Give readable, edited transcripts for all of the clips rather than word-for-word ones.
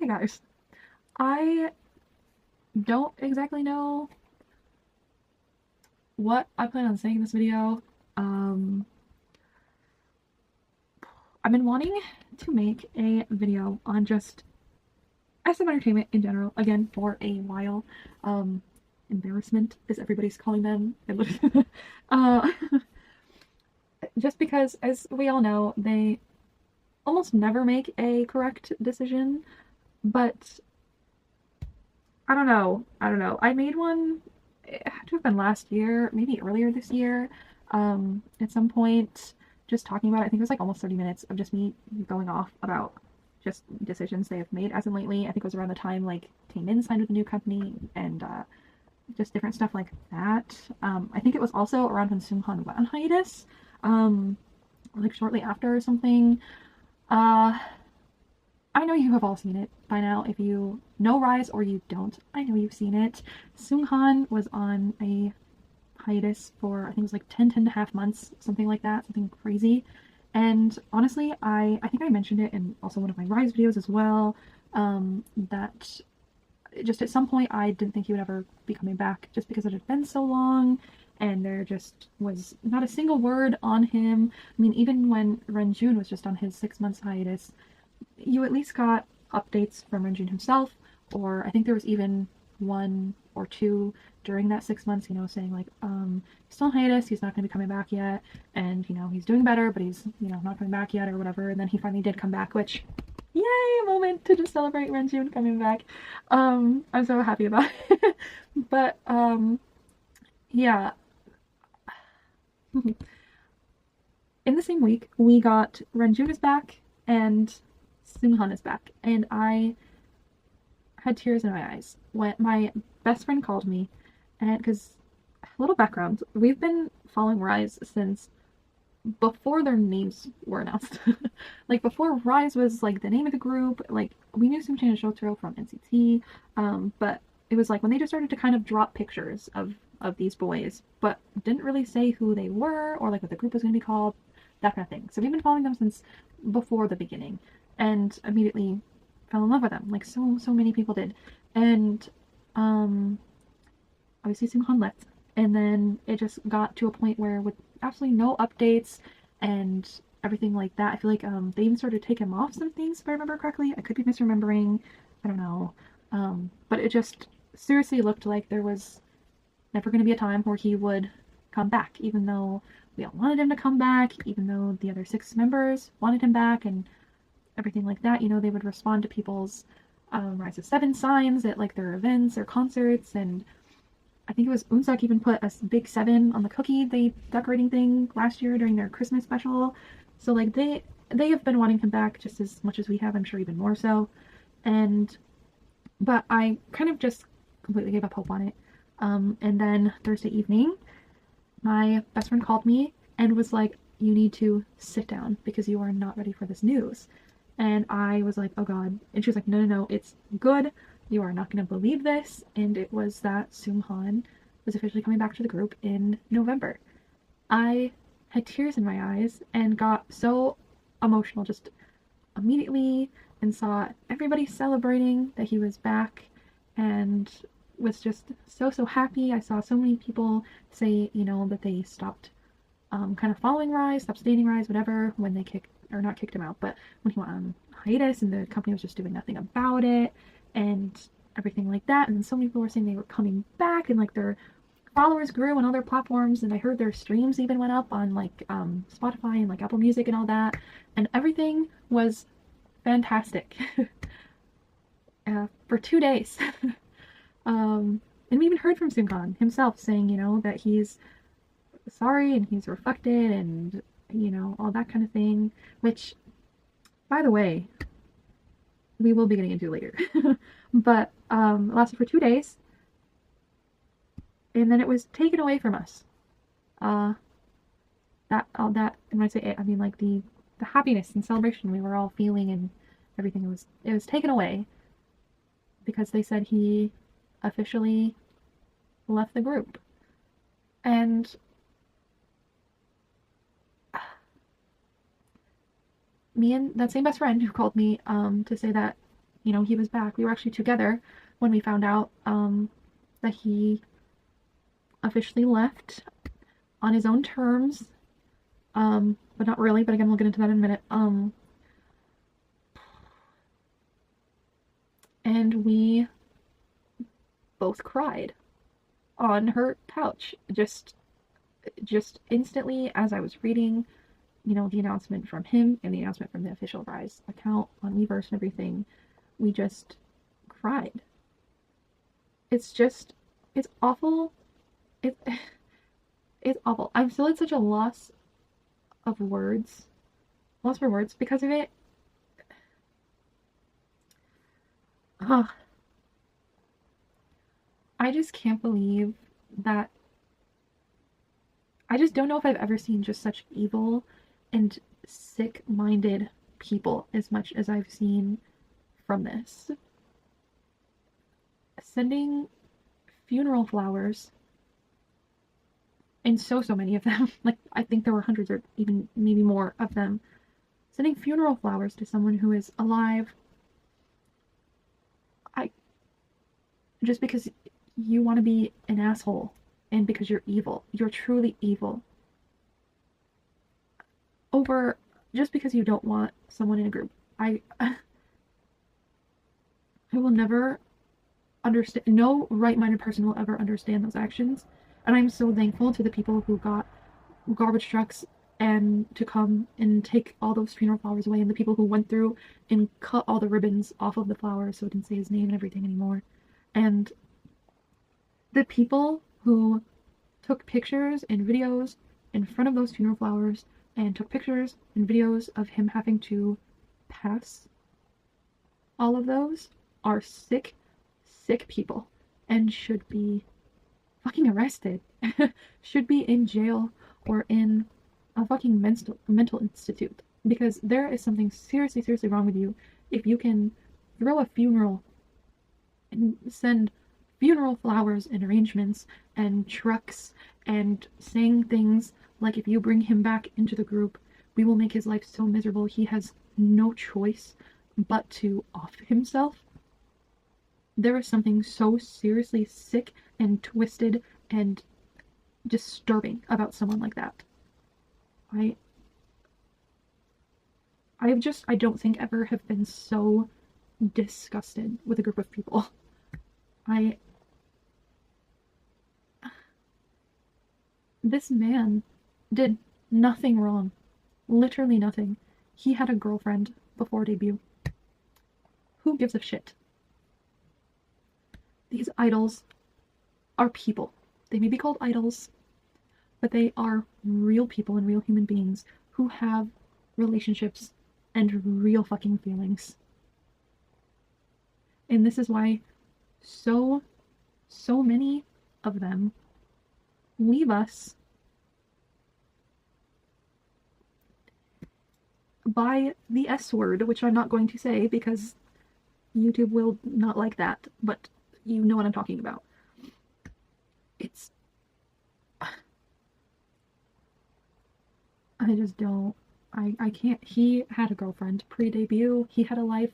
Hey guys, I don't exactly know what I plan on saying in this video. Um, I've been wanting to make a video on just SM entertainment in general, again, for a while. Um, Embarrassment, as everybody's calling them. uh, just because, as we all know, they almost never make a correct decision, but I don't know. I made one, it had to have been last year, maybe earlier this year. At some point, just talking about it. I think it was like almost 30 minutes of just me going off about just decisions they have made as in lately. I think it was around the time like Taemin signed with a new company and just different stuff like that. I think it was also around when Seunghan went on hiatus, um, like shortly after or something. Uh, I know you have all seen it by now. If you know RIIZE or you don't, I know you've seen it. Seunghan was on a hiatus for, I think it was like 10 and a half months, something like that, something crazy. And honestly, I think I mentioned it in also one of my RIIZE videos as well, that just at some point I didn't think he would ever be coming back just because it had been so long and there just was not a single word on him. I mean, even when Renjun was just on his 6 months hiatus, you at least got updates from Renjun himself, or I think there was even one or two during that 6 months, saying like, he's still on hiatus, he's not going to be coming back yet, and, he's doing better, but he's, not coming back yet or whatever, and then he finally did come back, which, yay, a moment to just celebrate Renjun coming back. I'm so happy about it. But, yeah. In the same week, we got Renjun is back, and Seunghan is back, and I had tears in my eyes when my best friend called me, and because little background, we've been following RIIZE since before their names were announced. Like before RIIZE was like the name of the group, like we knew Seunghan and Shotaro from NCT, but it was like when they just started to kind of drop pictures of these boys, but didn't really say who they were or like what the group was going to be called, that kind of thing. So we've been following them since before the beginning, and immediately fell in love with them, like so many people did. And um, obviously Seunghan left, and then it just got to a point where with absolutely no updates and everything like that, I feel like they even started to take him off some things, if I remember correctly. I could be misremembering. I don't know. But it just seriously looked like there was never going to be a time where he would come back, even though we all wanted him to come back, even though the other 6 members wanted him back, and everything like that. They would respond to people's Rise of Seven signs at like their events or concerts, and I think it was Unsak even put a big 7 on the cookie they decorating thing last year during their Christmas special. So like they have been wanting him back just as much as we have, I'm sure even more so. And but I kind of just completely gave up hope on it. And then Thursday evening, my best friend called me and was like, "You need to sit down because you are not ready for this news." And I was like, "Oh God." And she was like, "No, no, no, it's good. You are not going to believe this." And it was that Seunghan was officially coming back to the group in November. I had tears in my eyes and got so emotional just immediately, and saw everybody celebrating that he was back, and was just so happy. I saw so many people say, that they stopped kind of following RIIZE, stopped dating RIIZE, whatever, when they kicked, or not kicked him out, but when he went on hiatus and the company was just doing nothing about it and everything like that. And then so many people were saying they were coming back, and like their followers grew on other platforms, and I heard their streams even went up on like Spotify and like Apple Music and all that, and everything was fantastic. For 2 days. And we even heard from Seunghan himself saying, that he's sorry and he's reflected and, all that kind of thing, which, by the way, we will be getting into later. But it lasted for 2 days, and then it was taken away from us. That, and when I say it, I mean like the happiness and celebration we were all feeling and everything, it was taken away because they said he officially left the group. And me and that same best friend who called me to say that you know, he was back. We were actually together when we found out that he officially left on his own terms. But not really. But again, we'll get into that in a minute. And we both cried on her couch, just instantly as I was reading, you know, the announcement from him and the announcement from the official RIIZE account on Weverse and everything. We just cried. It's just, it's awful. It, it's awful. I'm still at such a loss for words because of it. Ugh. I just can't believe that. I just don't know if I've ever seen just such evil and sick-minded people as much as I've seen from this. Sending funeral flowers, and so many of them, like I think there were hundreds or even maybe more of them, sending funeral flowers to someone who is alive, I just because you want to be an asshole and because you're evil. You're truly evil. Over just because you don't want someone in a group. I will never understand. No right-minded person will ever understand those actions. And I'm so thankful to the people who got garbage trucks and to come and take all those funeral flowers away, and the people who went through and cut all the ribbons off of the flowers so it didn't say his name and everything anymore. And the people who took pictures and videos in front of those funeral flowers and took pictures and videos of him having to pass all of those are sick people and should be fucking arrested. Should be in jail or in a fucking mental institute, because there is something seriously wrong with you if you can throw a funeral and send funeral flowers and arrangements and trucks and saying things like, if you bring him back into the group, we will make his life so miserable he has no choice but to off himself. There is something so seriously sick and twisted and disturbing about someone like that. I don't think ever have been so disgusted with a group of people. This man did nothing wrong. Literally nothing. He had a girlfriend before debut. Who gives a shit? These idols are people. They may be called idols, but they are real people and real human beings who have relationships and real fucking feelings. And this is why so many of them leave us by the S word, which I'm not going to say because YouTube will not like that, but you know what I'm talking about. It's... I just don't... I can't... He had a girlfriend pre-debut. He had a life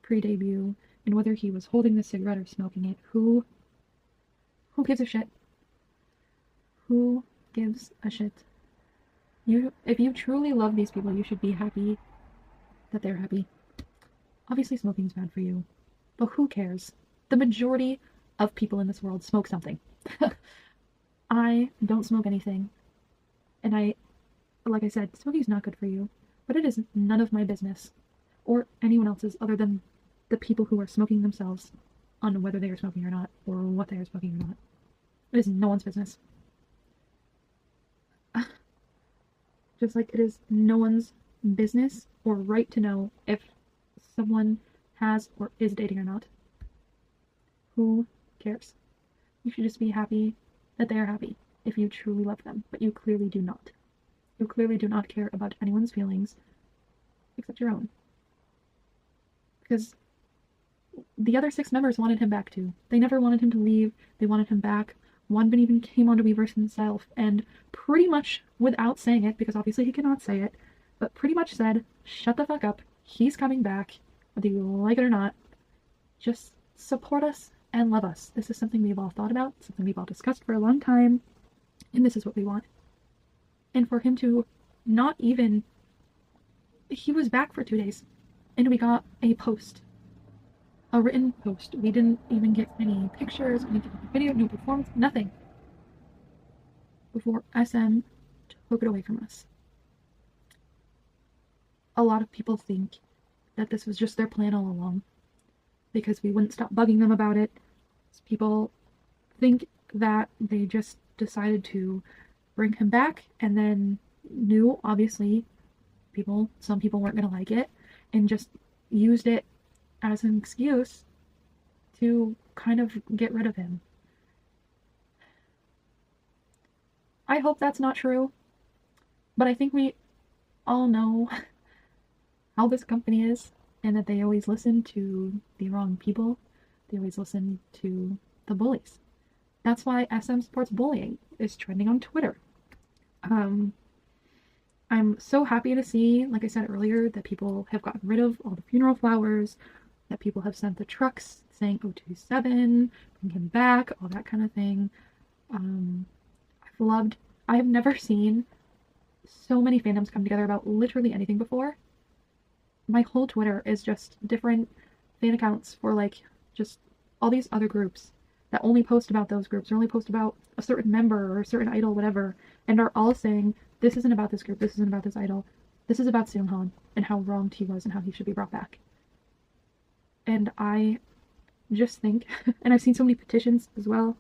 pre-debut. And whether he was holding the cigarette or smoking it, who gives a shit? Who gives a shit? If you truly love these people, you should be happy that they're happy. Obviously smoking's bad for you, but who cares? The majority of people in this world smoke something. I don't smoke anything. And like I said, smoking's not good for you, but it is none of my business, or anyone else's other than the people who are smoking themselves, on whether they are smoking or not, or what they are smoking or not. It is no one's business. Just like it is no one's business or right to know if someone has or is dating or not. Who cares? You should just be happy that they are happy if you truly love them, but you clearly do not. You clearly do not care about anyone's feelings except your own. Because the other 6 members wanted him back too. They never wanted him to leave. They wanted him back. Wanbin even came onto Weverse himself and pretty much, without saying it, because obviously he cannot say it, but pretty much said, shut the fuck up, he's coming back, whether you like it or not, just support us and love us. This is something we've all thought about, something we've all discussed for a long time, and this is what we want. And for him to not even, he was back for 2 days, and we got a post, a written post. We didn't even get any pictures, we didn't get any video, no performance, nothing, before SM took it away from us. A lot of people think that this was just their plan all along, because we wouldn't stop bugging them about it. People think that they just decided to bring him back and then knew, obviously, some people weren't going to like it, and just used it as an excuse to kind of get rid of him. I hope that's not true, but I think we all know how this company is, and that they always listen to the wrong people. They always listen to the bullies. That's why SM Sports Bullying is trending on Twitter. I'm so happy to see, like I said earlier, that people have gotten rid of all the funeral flowers, that people have sent the trucks saying 027, bring him back, all that kind of thing. I have never seen so many fandoms come together about literally anything before. My whole Twitter is just different fan accounts for like just all these other groups that only post about those groups, or only post about a certain member or a certain idol, whatever, and are all saying, this isn't about this group, this isn't about this idol, this is about Seunghan and how wronged he was and how he should be brought back. And I just think, and I've seen so many petitions as well,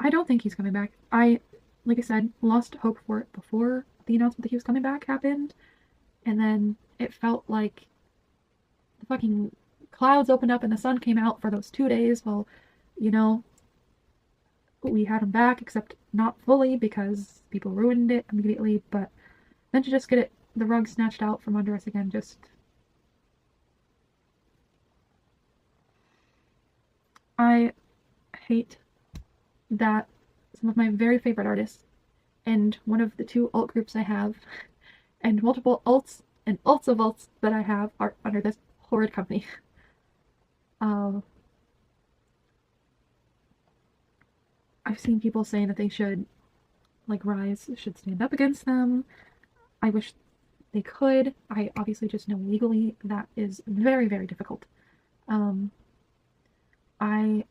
I don't think he's coming back. Like I said, lost hope for it before the announcement that he was coming back happened, and then it felt like the fucking clouds opened up and the sun came out for those 2 days. Well, you know, we had him back, except not fully because people ruined it immediately, but then to just get the rug snatched out from under us again, just... I hate that some of my very favorite artists, and one of the 2 alt groups I have, and multiple alts and alts of alts that I have, are under this horrid company. I've seen people saying that they should, like, RIIZE should stand up against them. I wish they could. I obviously just know legally that is very, very difficult. I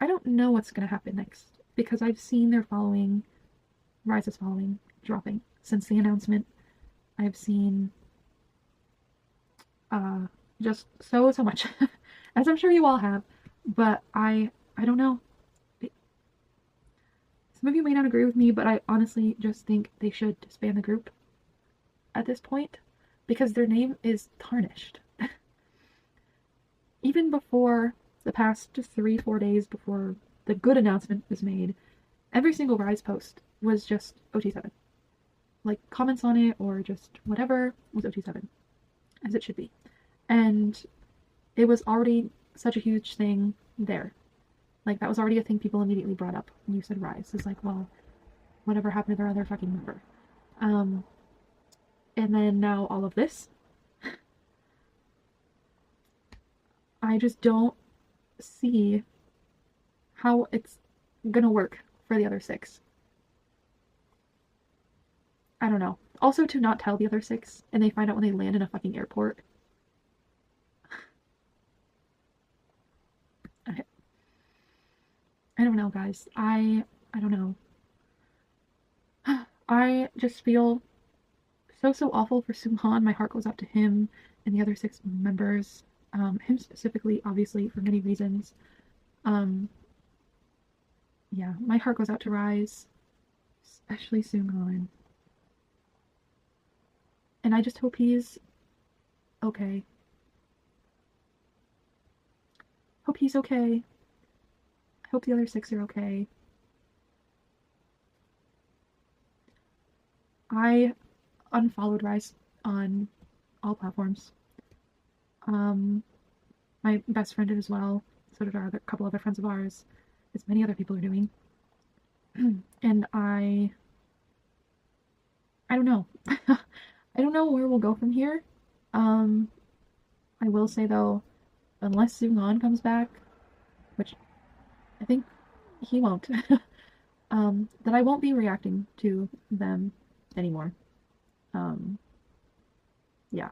don't know what's going to happen next, because I've seen their following, RIIZE's following, dropping since the announcement. I've seen just so much, as I'm sure you all have, but I don't know. Some of you may not agree with me, but I honestly just think they should disband the group at this point, because their name is tarnished. Even before the past 3-4 days before the good announcement was made, every single RIIZE post was just OT7. Like, comments on it or just whatever was OT7, as it should be. And it was already such a huge thing there. Like, that was already a thing people immediately brought up when you said RIIZE. It's like, well, whatever happened to their other fucking member? And then now all of this. I just don't see how it's gonna work for the other 6. I don't know. Also, to not tell the other 6 and they find out when they land in a fucking airport. I don't know, guys. I don't know. I just feel so awful for Seunghan. My heart goes out to him and the other 6 members. Him specifically, obviously, for many reasons. Yeah, my heart goes out to RIIZE, especially Seunghan. And I just hope he's okay. Hope he's okay. I hope the other 6 are okay. I unfollowed RIIZE on all platforms. My best friend did as well. So did our couple other friends of ours, as many other people are doing. And I don't know. I don't know where we'll go from here. Um, I will say though, unless Seunghan comes back, which I think he won't, that I won't be reacting to them anymore. Um, yeah,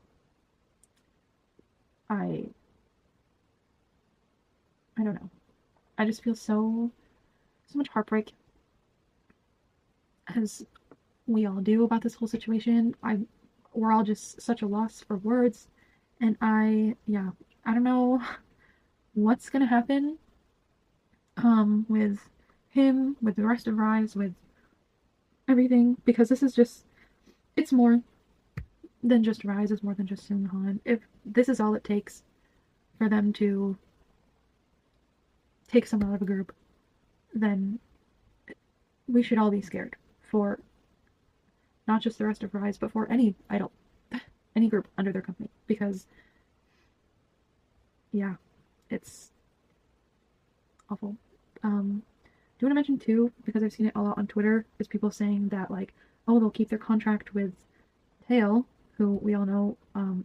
I I don't know. I just feel so much heartbreak as we all do about this whole situation. We're all just such a loss for words, and yeah, I don't know what's gonna happen with him, with the rest of RIIZE, with everything, because this is just it's more than just RIIZE, it's more than just Seunghan. If this is all it takes for them to take someone out of a group, then we should all be scared for not just the rest of RIIZE, but for any idol, any group under their company. Because, yeah, it's awful. Do you want to mention too, because I've seen it a lot on Twitter, is people saying that, like, oh, they'll keep their contract with Tail, who we all know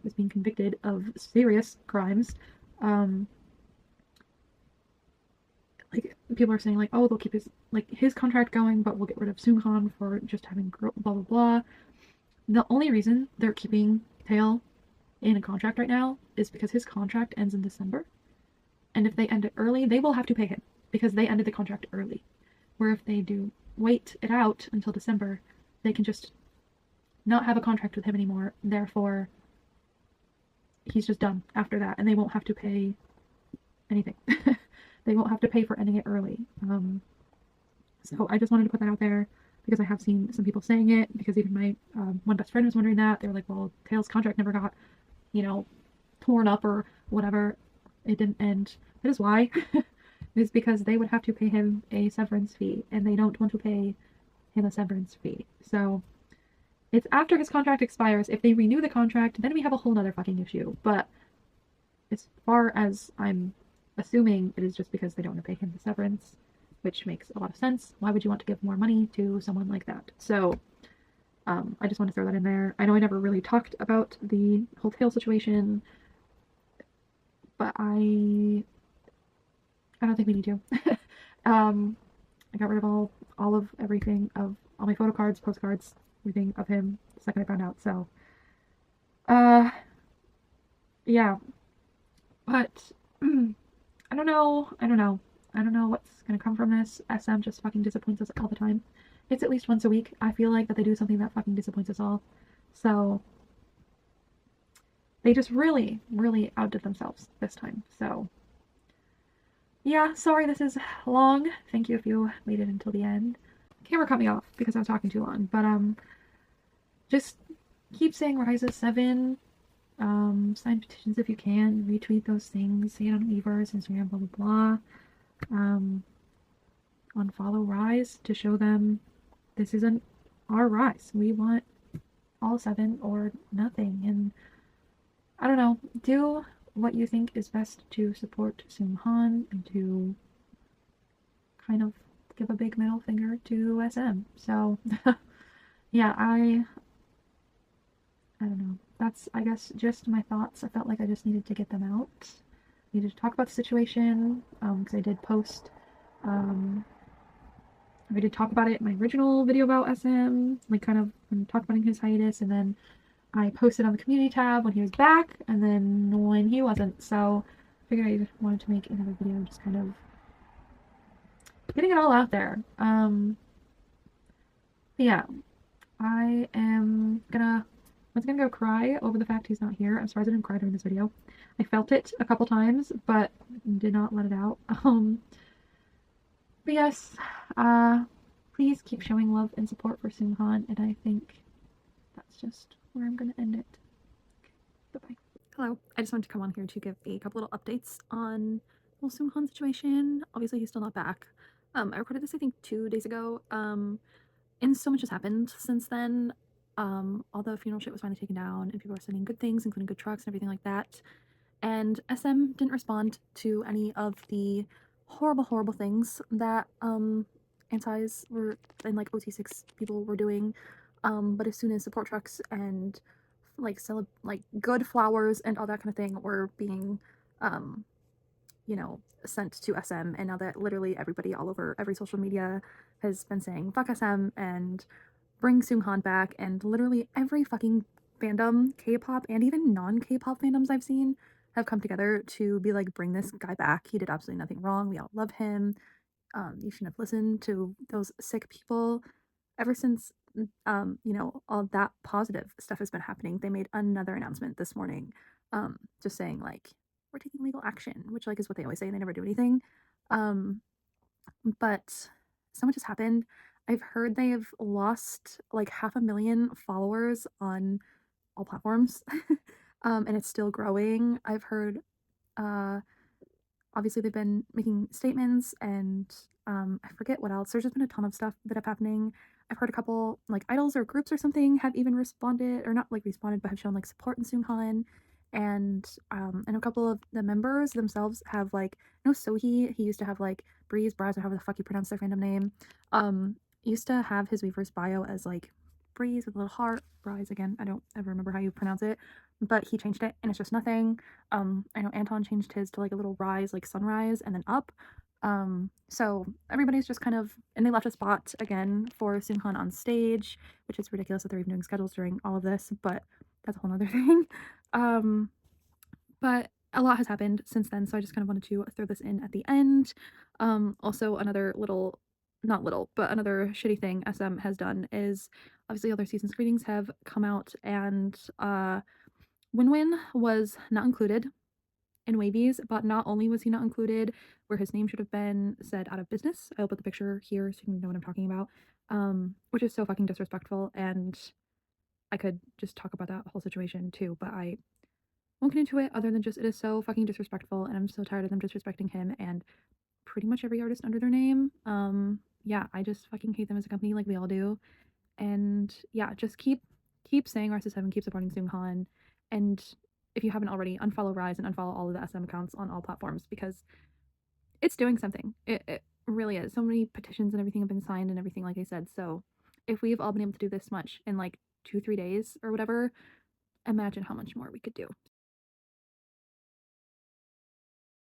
is being convicted of serious crimes. Um, like people are saying like, oh, they'll keep his contract going, but we'll get rid of Seunghan for just having blah blah blah. The only reason they're keeping Tail in a contract right now is because his contract ends in December, and if they end it early, they will have to pay him because they ended the contract early. Where if they do wait it out until December, they can just not have a contract with him anymore. Therefore, he's just done after that, and they won't have to pay anything. They won't have to pay for ending it early. So I just wanted to put that out there because I have seen some people saying it. Because even my one best friend was wondering that. They were like, "Well, Tails' contract never got, you know, torn up or whatever. It didn't end." That is why. It's because they would have to pay him a severance fee, and they don't want to pay him a severance fee. So it's after his contract expires. If they renew the contract, then we have a whole nother fucking issue. But as far as I'm assuming, it is just because they don't want to pay him the severance, which makes a lot of sense. Why would you want to give more money to someone like that? So I just want to throw that in there. I know I never really talked about the whole Tail situation, but I don't think we need to. I got rid of all of everything, of all my photo cards, postcards, everything of him the second I found out. So uh yeah, but I don't know. I don't know. I don't know what's gonna come from this. SM just fucking disappoints us all the time. It's at least once a week. I feel like that they do something that fucking disappoints us all. So they just really, really outdid themselves this time. So yeah, sorry this is long. Thank you if you made it until the end. Camera cut me off because I was talking too long. But just keep saying RIIZE 7. Sign petitions if you can. Retweet those things. Say it on Weverse, Instagram, blah blah blah. Unfollow RIIZE to show them this isn't our RIIZE. We want all 7 or nothing. And I don't know. Do what you think is best to support Seunghan and to kind of give a big middle finger to SM. So yeah, I don't know. That's, I guess, just my thoughts. I felt like I just needed to get them out. I needed to talk about the situation because I did post. I did talk about it in my original video about SM, like kind of talk about his hiatus, and then I posted on the community tab when he was back, and then when he wasn't. So I figured I wanted to make another video, just kind of getting it all out there. But yeah, I am gonna once again go cry over the fact he's not here. I'm surprised I didn't cry during this video. I felt it a couple times, but did not let it out. But yes, please keep showing love and support for Seunghan, and I think that's just where I'm gonna end it. Okay, bye-bye. Hello, I just wanted to come on here to give a couple little updates on the whole Seunghan situation. Obviously, he's still not back. I recorded this, I think, 2 days ago. And so much has happened since then. All the funeral shit was finally taken down, and people are sending good things, including good trucks and everything like that. And SM didn't respond to any of the horrible, horrible things that antis were and like OT6 people were doing. But as soon as support trucks and like like good flowers and all that kind of thing were being um you know, sent to SM. And now that literally everybody all over every social media has been saying fuck SM and bring Seunghan back, and literally every fucking fandom, K-pop and even non-K-pop fandoms I've seen, have come together to be like, bring this guy back. He did absolutely nothing wrong. We all love him. You shouldn't have listened to those sick people. Ever since, all that positive stuff has been happening, they made another announcement this morning, just saying like, we're taking legal action, which like is what they always say. They never do anything. Um, but so much has happened. I've heard they've lost like 500,000 followers on all platforms, and it's still growing. I've heard uh, obviously they've been making statements and I forget what else. There's just been a ton of stuff that have happening. I've heard a couple like idols or groups or something have even responded, or not like responded, but have shown like support in Seunghan. And a couple of the members themselves have like, no, Sohee, he used to have like Breeze, Braz, or however the fuck you pronounce their fandom name. Used to have his Weverse bio as like Breeze with a little heart, Bryce again. I don't ever remember how you pronounce it, but he changed it and it's just nothing. I know Anton changed his to like a little rise, like sunrise, and then up. So everybody's just kind of, and they left a spot again for Seunghan on stage, which is ridiculous that they're even doing schedules during all of this, but that's a whole other thing. Um, but a lot has happened since then, so I just kind of wanted to throw this in at the end. Also, another little, not little, but another shitty thing SM has done is obviously other season screenings have come out, and Winwin was not included in Wavies, but not only was he not included, where his name should have been said out of business. I'll put the picture here so you know what I'm talking about, which is so fucking disrespectful, and I could just talk about that whole situation too, but I won't get into it other than just it is so fucking disrespectful, and I'm so tired of them disrespecting him and pretty much every artist under their name. Yeah, I just fucking hate them as a company like we all do. And yeah, just keep saying RIIZE7, keep supporting Seunghan, and if you haven't already, unfollow RIIZE and unfollow all of the SM accounts on all platforms because it's doing something. It really is. So many petitions and everything have been signed and everything, like I said. So if we've all been able to do this much in like 2-3 days or whatever, imagine how much more we could do.